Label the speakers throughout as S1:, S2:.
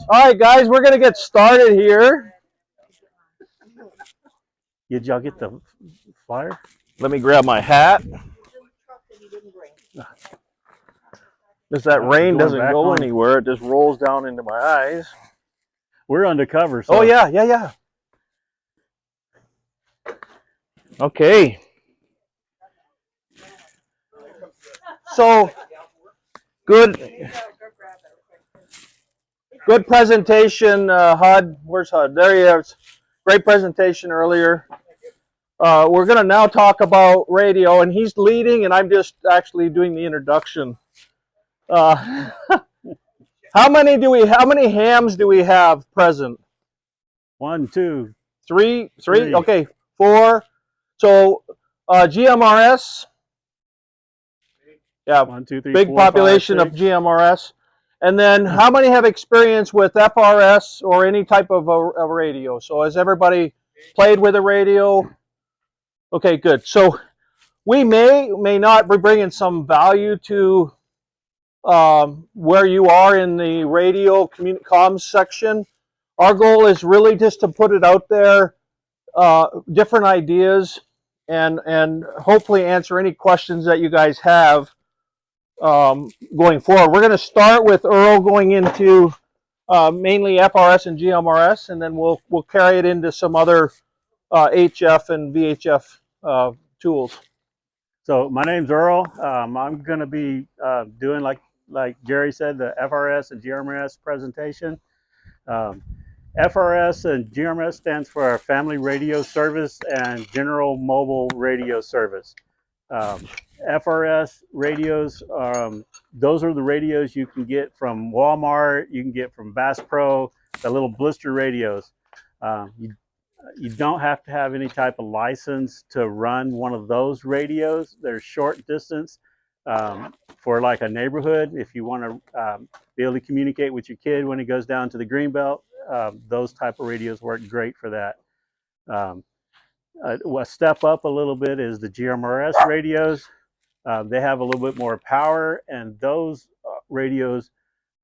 S1: All right, guys, we're going to get started here.
S2: Did y'all get the flyer?
S1: Let me grab my hat. Because that rain doesn't go anywhere. It just rolls down into my eyes.
S2: We're undercover. So.
S1: Oh, yeah. Okay. So, good presentation, HUD. Where's HUD? There he is. Great presentation earlier. We're going to now talk about radio, and he's leading, and I'm just actually doing the introduction. How many hams do we have present?
S2: 1, 2,
S1: 3. Okay, 4. So GMRS. Yeah,
S2: 1, 2, 3,
S1: big
S2: 4,
S1: population
S2: 5,
S1: of GMRS. And then how many have experience with FRS or any type of a radio? So has everybody played with a radio? Okay, good. So we may not be bringing some value to where you are in the radio comms section. Our goal is really just to put it out there, different ideas, and hopefully answer any questions that you guys have going forward. We're going to start with Earl going into mainly FRS and GMRS, and then we'll carry it into some other HF and VHF tools.
S2: So my name's Earl. I'm going to be doing, like Jerry said, the FRS and GMRS presentation. FRS and GMRS stands for our Family Radio Service and General Mobile Radio Service. FRS radios, those are the radios you can get from Walmart, you can get from Bass Pro, the little blister radios. You don't have to have any type of license to run one of those radios. They're short distance for like a neighborhood. If you want to be able to communicate with your kid when he goes down to the Greenbelt, those type of radios work great for that. A step up a little bit is the GMRS radios. They have a little bit more power, and those radios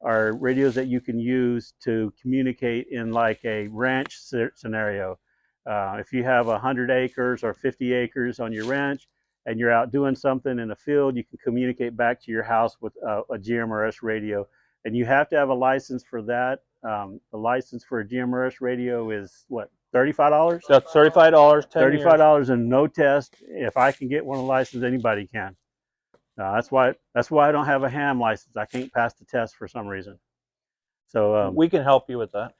S2: are radios that you can use to communicate in like a ranch scenario. If you have 100 acres or 50 acres on your ranch and you're out doing something in a field, you can communicate back to your house with a GMRS radio. And you have to have a license for that. The license for a GMRS radio is what, $35?
S1: That's $35.
S2: $35 and no test. If I can get one license, anybody can. That's why I don't have a ham license. I can't pass the test for some reason. So
S1: we can help you with that.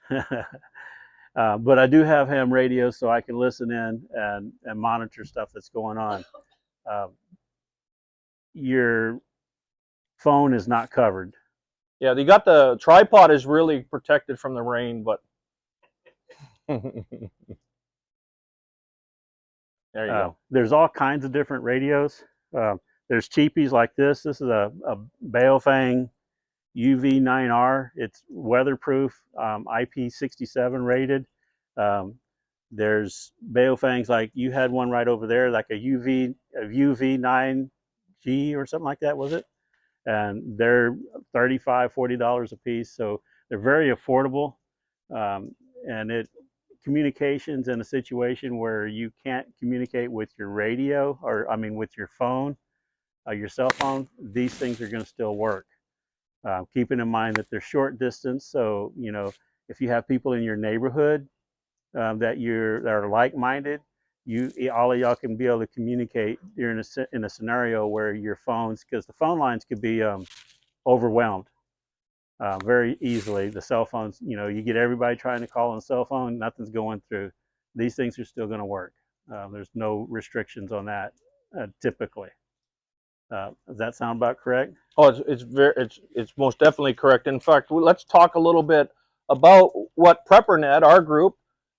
S2: But I do have ham radio, so I can listen in and monitor stuff that's going on. Your phone is not covered.
S1: Yeah, you got the tripod is really protected from the rain, but there you go.
S2: There's all kinds of different radios. There's cheapies like this. This is a Baofeng UV9R. It's weatherproof, IP67 rated. There's Baofengs, like you had one right over there, like a UV9G or something like that, was it? And they're $35, $40 a piece. So they're very affordable. And it communications in a situation where you can't communicate with your radio, or I mean with your phone, your cell phone, these things are going to still work. Keeping in mind that they're short distance, so you know, if you have people in your neighborhood that are like-minded, all of y'all can be able to communicate during in a scenario where your phones, because the phone lines could be overwhelmed very easily. The cell phones, you know, you get everybody trying to call on a cell phone, nothing's going through. These things are still going to work. There's no restrictions on that typically. Does that sound about correct?
S1: Oh, it's most definitely correct. In fact, let's talk a little bit about what PrepperNet, our group,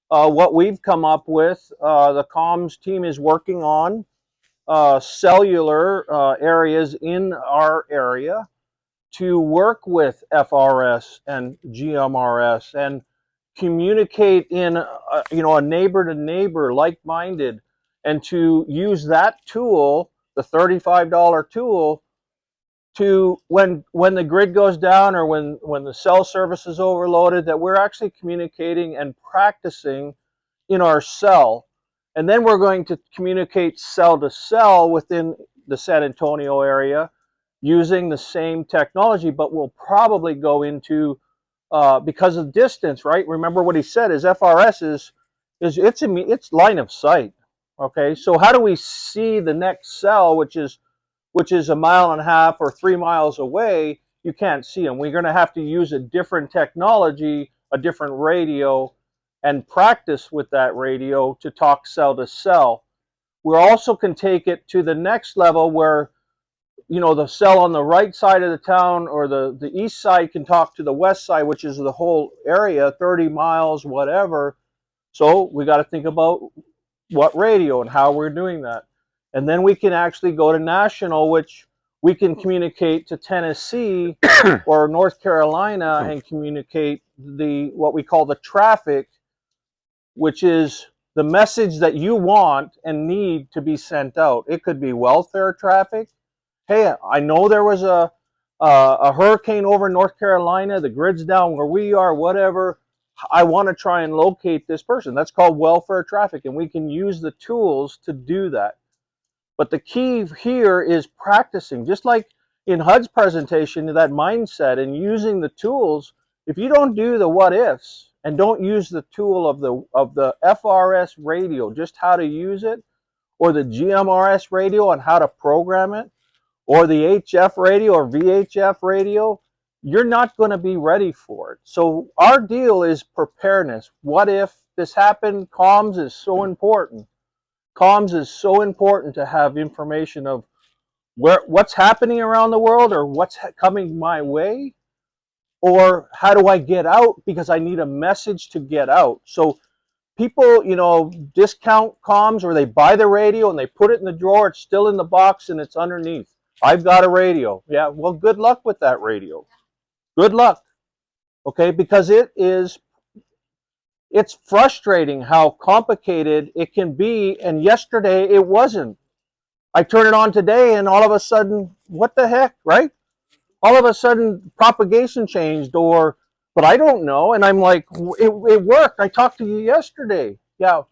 S1: what we've come up with. The comms team is working on cellular areas in our area to work with FRS and GMRS and communicate in a neighbor to neighbor, like-minded, and to use that tool, the $35 tool, to when the grid goes down or when the cell service is overloaded, that we're actually communicating and practicing in our cell. And then we're going to communicate cell to cell within the San Antonio area using the same technology, but we'll probably go into, because of distance, right? Remember what he said is FRS is it's line of sight. Okay, so how do we see the next cell, which is a mile and a half or 3 miles away? You can't see them. We're going to have to use a different technology, a different radio, and practice with that radio to talk cell to cell. We also can take it to the next level where, you know, the cell on the right side of the town or the east side can talk to the west side, which is the whole area, 30 miles, whatever. So we got to think about what radio and how we're doing that. And then we can actually go to national, which we can communicate to Tennessee or North Carolina and communicate what we call the traffic, which is the message that you want and need to be sent out. It could be welfare traffic. Hey, I know there was a hurricane over North Carolina, the grid's down where we are, whatever. I want to try and locate this person. That's called welfare traffic, and we can use the tools to do that. But the key here is practicing, just like in HUD's presentation, that mindset and using the tools. If you don't do the what ifs and don't use the tool of the FRS radio, just how to use it, or the GMRS radio and how to program it, or the HF radio or VHF radio, you're not going to be ready for it. So our deal is preparedness. What if this happened? Comms is so important. Comms is so important to have information of what's happening around the world, or what's coming my way, or how do I get out because I need a message to get out. So people, you know, discount comms, or they buy the radio and they put it in the drawer. It's still in the box and it's underneath. I've got a radio. Yeah, well, good luck with that radio. Good luck. Okay, because it's frustrating how complicated it can be, and yesterday it wasn't. I turn it on today and all of a sudden, what the heck, right? All of a sudden propagation changed, but I don't know, and I'm like, it worked. I talked to you yesterday. Yeah,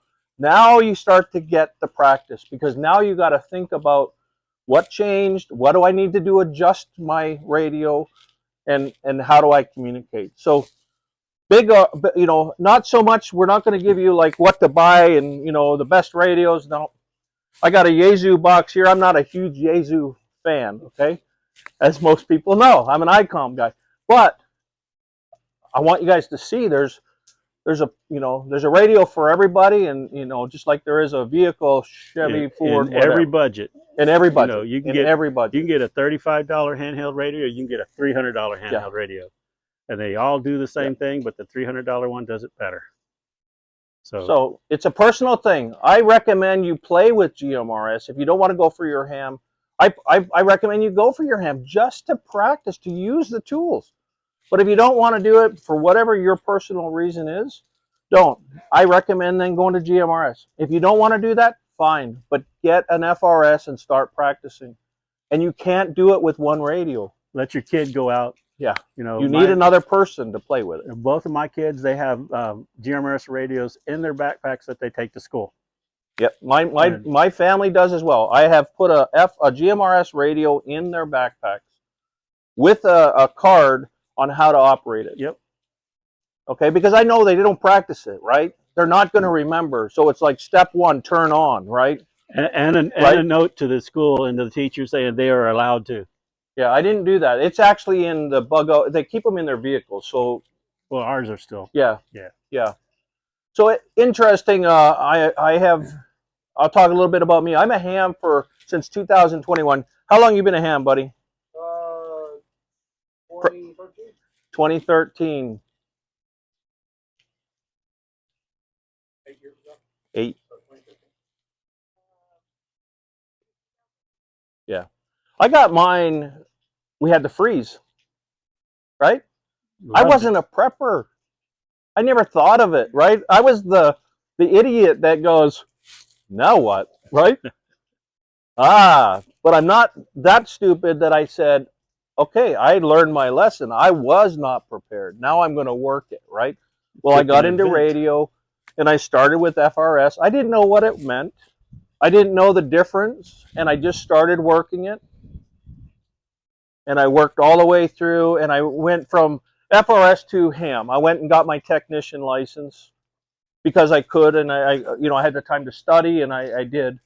S1: now you start to get the practice, because now you got to think about what changed, what do I need to do, adjust my radio, and how do I communicate. So big, you know, not so much, we're not going to give you like what to buy and, you know, the best radios. No, I got a Yaesu box here. I'm not a huge Yaesu fan, okay, as most people know. I'm an ICOM guy, but I want you guys to see there's a, you know, there's a radio for everybody, and, you know, just like there is a vehicle, Chevy, Ford,
S2: in every budget.
S1: In every budget.
S2: You know, you can get a $35 handheld radio, or you can get a $300 handheld radio, and they all do the same thing, but the $300 one does it better. So
S1: it's a personal thing. I recommend you play with GMRS. If you don't want to go for your ham, I recommend you go for your ham just to practice, to use the tools. But if you don't want to do it for whatever your personal reason is, don't. I recommend then going to GMRS. If you don't want to do that, fine. But get an FRS and start practicing. And you can't do it with one radio.
S2: Let your kid go out.
S1: Yeah.
S2: You know,
S1: you need another person to play with it.
S2: Both of my kids, they have GMRS radios in their backpacks that they take to school.
S1: Yep, my family does as well. I have put a GMRS radio in their backpacks with a card on how to operate it.
S2: Yep.
S1: Okay, because I know they don't practice it, right? They're not going to remember. So it's like step one, turn on, right?
S2: And a note to the school and to the teachers saying they are allowed to.
S1: Yeah, I didn't do that. It's actually in the bug. They keep them in their vehicles. So,
S2: well, ours are still.
S1: Yeah. So interesting. I'll talk a little bit about me. I'm a ham since 2021. How long you been a ham, buddy?
S3: 2013.
S1: 2013.
S3: 8 years ago.
S1: 8. Yeah. I got mine. We had to freeze, right? I wasn't a prepper. I never thought of it, right? I was the idiot that goes, now what, right? But I'm not that stupid that I said, okay, I learned my lesson. I was not prepared. Now I'm going to work it, right? Well, I
S2: Quick
S1: got
S2: and
S1: into
S2: advanced.
S1: radio, and I started with FRS. I didn't know what it meant. I didn't know the difference, and I just started working it. And I worked all the way through, and I went from FRS to ham. I went and got my technician license because I could, and I had the time to study, and I did.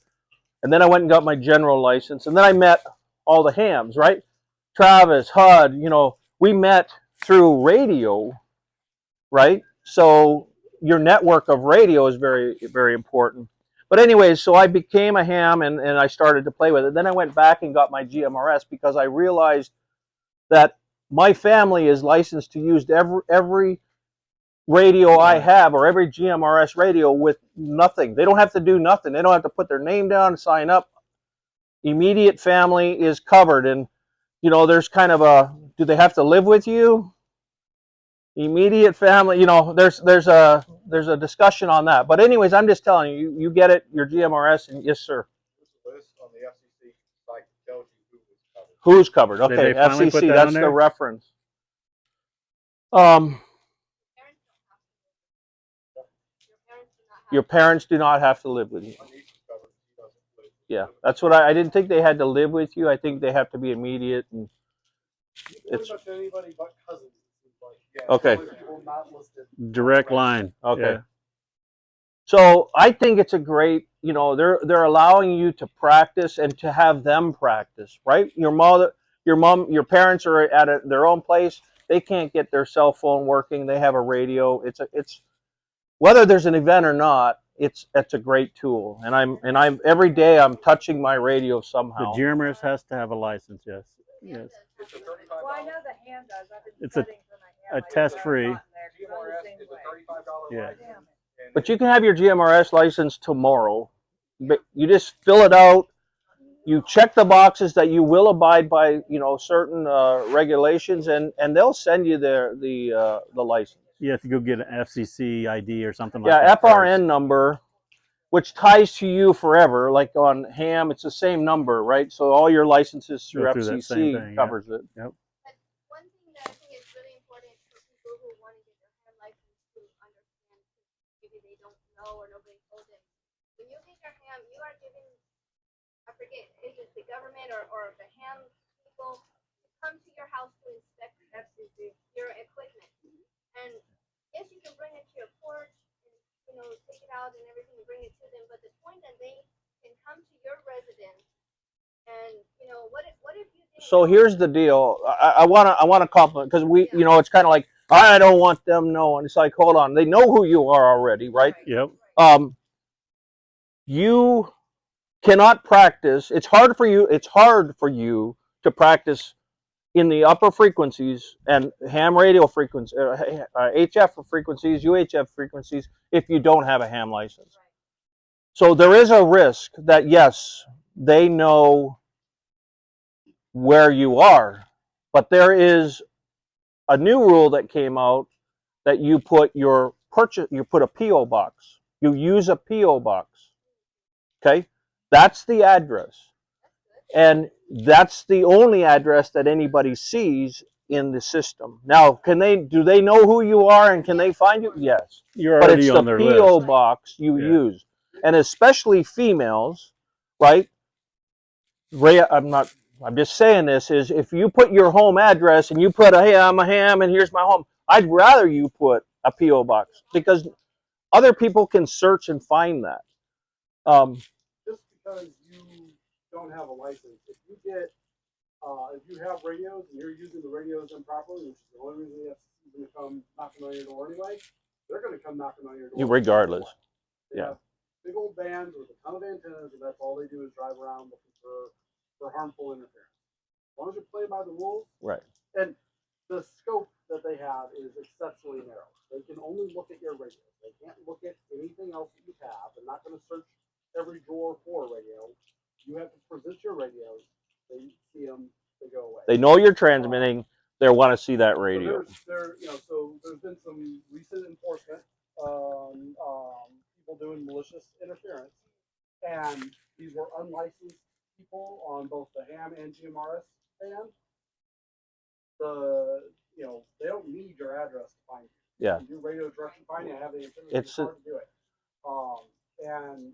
S1: And then I went and got my general license, and then I met all the hams, right? Travis, HUD, we met through radio, right? So your network of radio is very, very important. But anyways, so I became a ham, and I started to play with it. Then I went back and got my GMRS because I realized that my family is licensed to use every radio I have, or every GMRS radio, with nothing. They don't have to do nothing. They don't have to put their name down and sign up. Immediate family is covered. And there's kind of do they have to live with you? Immediate family, there's a discussion on that. But anyways, I'm just telling you, you get it, your GMRS, and yes, sir.
S3: There's a list on the FCC site that tells you
S1: Who's covered?
S2: Did
S1: Okay,
S2: they finally put
S1: FCC,
S2: that on
S1: that's the
S2: there?
S1: reference. Your parents do not have to live with you.
S3: my niece is covered. She doesn't live.
S1: Yeah, that's what I didn't think they had to live with you. I think they have to be immediate. And
S3: Pretty
S1: it's
S3: much anybody but cousins. It seems like. Yeah,
S1: okay.
S3: only people not listed.
S2: Direct line.
S1: Okay.
S2: Yeah.
S1: So I think it's a great, they're allowing you to practice and to have them practice, right? Your mom, your parents are at their own place. They can't get their cell phone working. They have a radio. It's whether there's an event or not, it's a great tool. And I'm every day I'm touching my radio
S2: The
S1: somehow.
S2: GMRS has to have a license. Yes. Yes.
S3: It's a $35.
S4: Well, I know the ham does. I've been
S2: It's a-
S4: studying for my ham.
S2: a test-free.
S3: GMRS is a $35
S2: Yeah.
S3: license. And
S1: But you can have your GMRS license tomorrow. But you just fill it out. You check the boxes that you will abide by, certain regulations, and they'll send you the license.
S2: You have to go get an FCC ID or something like
S1: Yeah,
S2: that.
S1: FRN number, which ties to you forever. Like on ham, it's the same number, right? So all your licenses through
S2: Go through that same
S1: FCC
S2: thing, yeah.
S1: covers it.
S2: Yep.
S5: But one thing that I think is really important for people who want to get their ham license to understand, maybe they don't know or nobody told them. When you get your ham, you are giving, I forget, is it the government or the ham people come to your house to inspect your equipment? And yes, you can bring it to your porch and take it out and everything and bring it to them. But the point that they can come to your residence and what if you didn't
S1: So
S5: know?
S1: here's the deal. I wanna compliment, because it's kind of like, I don't want them knowing. It's like, hold on, they know who you are already, right?
S2: Yep.
S1: You cannot practice. It's hard for you to practice in the upper frequencies and ham radio frequencies, HF frequencies, UHF frequencies, if you don't have a ham license. So there is a risk that, yes, they know where you are, but there is a new rule that came out that you put a PO box. You use a PO box. Okay? That's the address. And that's the only address that anybody sees in the system. Now, do they know who you are and can they find you? Yes.
S2: You're
S1: But
S2: already
S1: it's the
S2: on their
S1: PO
S2: list.
S1: box you
S2: Yeah.
S1: use. And especially females, right? I'm just saying this, is if you put your home address and you put hey, I'm a ham and here's my home, I'd rather you put a PO box, because other people can search and find that.
S3: just because you don't have a license, if you have radios and you're using the radios improperly, which is the only reason the FCC is going to come knocking on your door anyway, they're going to come knocking on your door.
S1: Regardless.
S3: They
S1: Yeah.
S3: have big old bands with a ton of antennas, and that's all they do is drive around looking for harmful interference. As long as you play by the rules,
S1: Right.
S3: and the scope that they have is exceptionally narrow. They can only look at your radios. They can't look at anything else that you have. They're not going to search every drawer for a radio. You have to present your radios. They see them. They go away.
S1: They know you're transmitting. They want to see that
S3: So
S1: radio.
S3: there's been some recent enforcement on people doing malicious interference, and these were unlicensed people on both the ham and GMRS band. they don't need your address to find you.
S1: Yeah.
S3: You do radio direction finding. I have the internet.
S1: It's
S3: It's hard to do it. And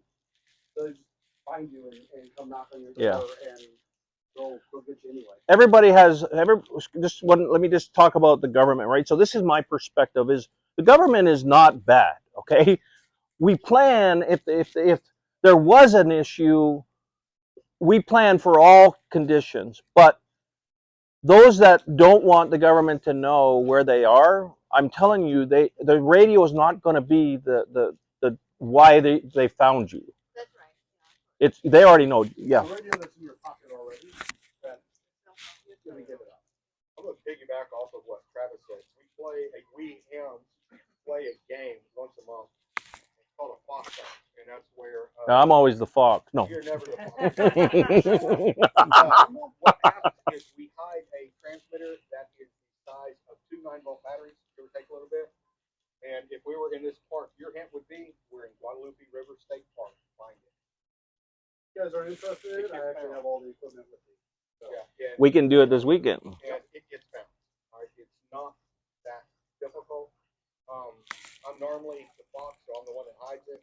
S3: they just find you and come knock on your door and they'll get you anyway.
S1: Everybody has let me just talk about the government, right? So this is my perspective: is the government is not bad, okay? We plan if there was an issue, we plan for all conditions, but those that don't want the government to know where they are, I'm telling you, the radio is not going to be the why they found you.
S5: That's right.
S1: They already know. Yeah.
S3: The radio that's in your pocket already, then give it up.
S6: I'm going to piggyback off of what Travis said. We hams play a game once a month. It's called a fox hunt, and that's where
S1: I'm always the fox. No.
S6: you're never the fox. What happens is we hide a transmitter that is the size of 2 9-volt batteries, give or take a little bit. And if we were in this park, your hint would be we're in Guadalupe River State Park. Find it.
S3: You guys are interested? I actually have all the equipment with me. So.
S6: Yeah,
S1: We can do it this weekend.
S6: and it gets found. All right, it's not that difficult. I'm normally the fox, so I'm the one that hides it.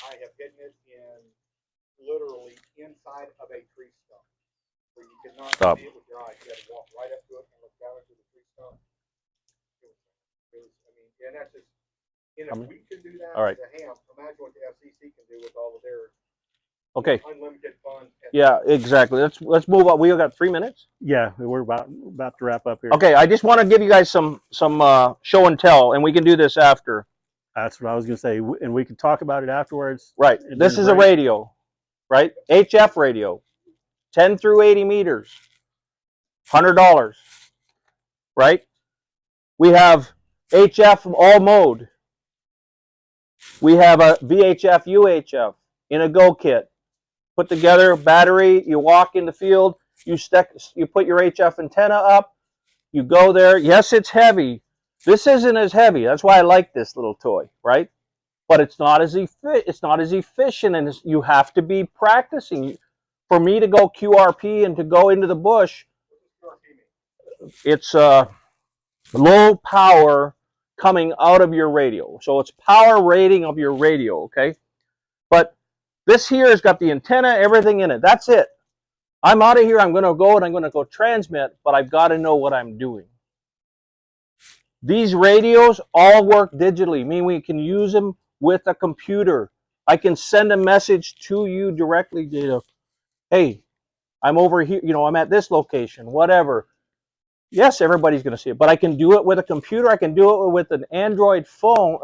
S6: I have hidden it in literally inside of a tree stump, where you cannot see it with your eyes. You have to walk right up to it and look down into the tree stump. And that's just, if we can do that as a ham, imagine what the FCC can do with all of their unlimited funds.
S1: Yeah, exactly. Let's move on. We got 3 minutes.
S2: Yeah, we're about to wrap up here.
S1: Okay, I just want to give you guys some show and tell, and we can do this after.
S2: That's what I was going to say, and we can talk about it afterwards.
S1: Right. This is a radio, right? HF radio, 10 through 80 meters, $100, right? We have HF all mode. We have a VHF, UHF in a go kit. Put together, battery, you walk in the field, you put your HF antenna up, you go there. Yes, it's heavy. This isn't as heavy. That's why I like this little toy, right? But it's not as efficient, and you have to be practicing. For me to go QRP and to go into the bush, it's low power coming out of your radio. So it's power rating of your radio, okay? But this here has got the antenna, everything in it. That's it. I'm out of here. I'm going to go and I'm going to go transmit, but I've got to know what I'm doing. These radios all work digitally, meaning we can use them with a computer. I can send a message to you directly, data. Hey, I'm over here, I'm at this location, whatever. Yes, everybody's going to see it, but I can do it with a computer. I can do it with an Android phone,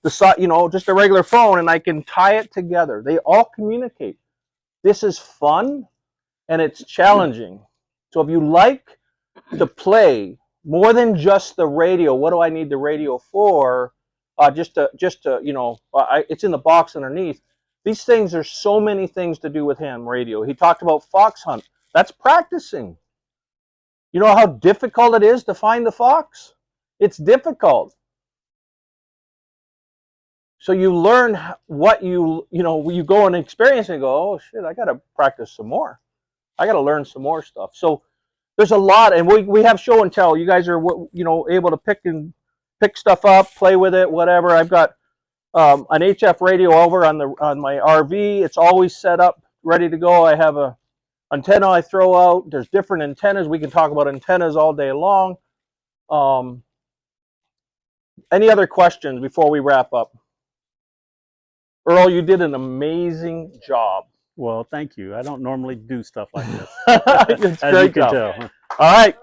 S1: just a regular phone, and I can tie it together. They all communicate. This is fun, and it's challenging. So if you like to play more than just the radio, what do I need the radio for? It's in the box underneath. These things, there's so many things to do with ham radio. He talked about fox hunt. That's practicing. You know how difficult it is to find the fox? It's difficult. So you learn what you go and experience and go, oh shit, I got to practice some more. I got to learn some more stuff. So there's a lot, and we have show and tell. You guys are able to pick stuff up, play with it, whatever. I've got an HF radio over on my RV. It's always set up, ready to go. I have a antenna I throw out. There's different antennas. We can talk about antennas all day long. Any other questions before we wrap up? Earl, you did an amazing job.
S2: Well, thank you. I don't normally do stuff like this.
S1: It's
S2: as
S1: great
S2: you can
S1: job.
S2: tell.
S1: All right.